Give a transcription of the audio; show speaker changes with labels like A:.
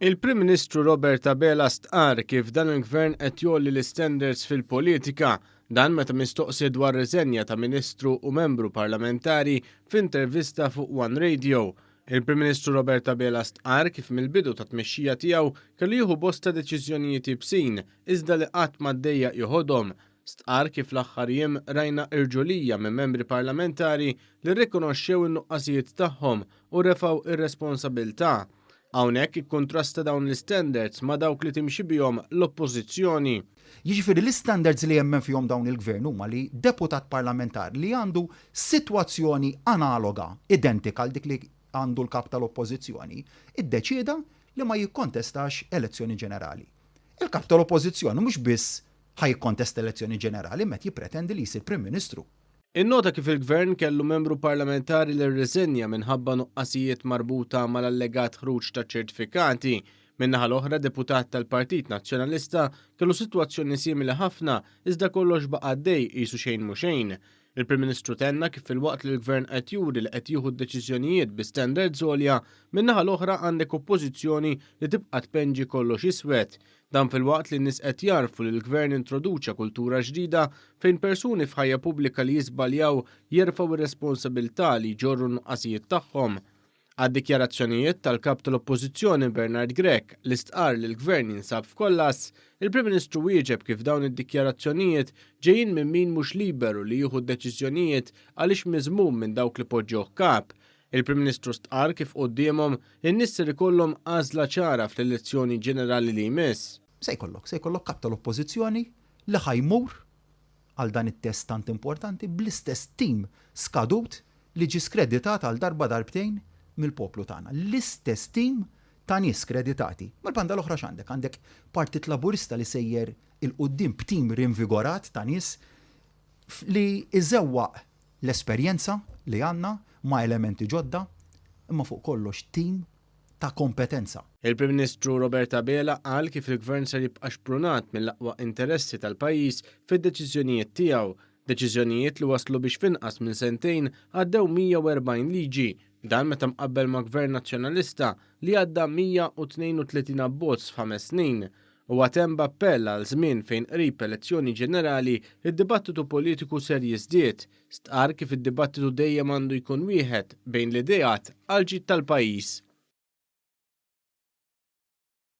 A: Il-Prim Ministru Robert Abela stqarr kif dan il-Gvern qed jolli l-istandards fil-politika dan meta mistoqsi dwar riżenja ta' Ministru u membru parlamentari f'intervista fuq One Radio. Il-Prim Ministru Robert Abela stqarr kif mill-bidu ta' tmexxija tiegħu kellu jieħu bosta deċiżjonijiet ibsin iżda li qatt ma ddejjaq joħodhom. Stqarr kif l-aħħar jiem rajna irġulija minn membri parlamentari li rrikonoxxew in-nuqqasijiet tagħhom u refgħu ir-responsabbiltà. Hawnhekk ikkontrasta dawn l-istandards ma' dawk li timxi bihom l-oppożizzjoni.
B: Jiġifieri l-istandards li jemmen fihom dawn il-gvern huma li deputat parlamentar li għandu sitwazzjoni analoga, identika għal dik li għandu l-kap tal-oppożizzjoni, iddeċieda li ma jikkontestax elezzjoni ġenerali. Il-kap tal-oppożizzjoni mhux biss ħajkontesta elezzjoni ġenerali met jippretendi li jsir Prim Ministru.
A: Innota kif il-Gvern kellu membru parlamentari li rriżenja minħabba nuqqasijiet marbuta mal-allegat ħruġ ta' ċertifikati. Minnaħa l-oħra deputat tal-Partit Nazzjonalista kellu sitwazzjoni simili ħafna iżda kollox baqa' għaddej qisu xejn mhu xejn. Il-Prim Ministru tenna kif fil-waqt li l-Gvern qed juri li qed jieħu d-deċiżjonijiet bi standards għolja, minnaħa l-oħra għandek oppożizzjoni li tibqa' tpenġi kollox iswed. Dan fil-waqt li n-nies qed jarfu li l-Gvern introduċa kultura ġdida fejn persuni f'ħajja pubblika li jiżbaljaw jerfgħu ir-responsabilità li jġorru n-nuqqasijiet tagħhom. Għad-dikjarazzjonijiet tal-kap tal-Oppożizzjoni Bernard Grech li stqarr li l-Gvern jinsab f'kollass, il-Prim Ministru wieġeb kif dawn id-dikjarazzjonijiet ġejjin minn min mhux liberu li jieħu d-deċiżjonijiet għaliex miżmum minn dawk li poġġuh kap. Il-Prim Ministru stqarr kif qudiemhom in-nies ser ikollhom għażla ċara fl-elezzjoni ġenerali li jmiss.
B: Se jkollok kap tal-oppożizzjoni li ħajmur għal dan it-test tant importanti bl-istess tim skadut li ġi skreditat għal darba darbtejn mill-poplu tagħna. L-istess tim ta' nies kreditati. Mal-banda l-oħra x'għandek, għandek Partit Laburista li sejjer il-qudiem b'tim rinvigorat ta' nies li iżewwaq l-esperjenza li għandna ma' elementi ġodda, imma fuq kollox tim ta' kompetenza.
A: Il-Prim Ministru Robert Abela qal kif il-Gvern ser jibqa' xprunat mill-aqwa interessi tal-pajjiż fid-deċiżjonijiet tiegħu. Deċiżjonijiet li waslu biex finqas minn sentejn għaddew 140 liġi, dan meta mqabbel ma' Gvern Nazzjonalista li għadda 132 abbozz f'5 snin. U għatem b'appell għal żmien fejn qrib elezzjoni ġenerali id-dibattitu politiku ser jiżdied, stqarr kif id-dibattitu dejjem għandu jkun wieħed bejn l-ideat għal ġid tal-pajjiż.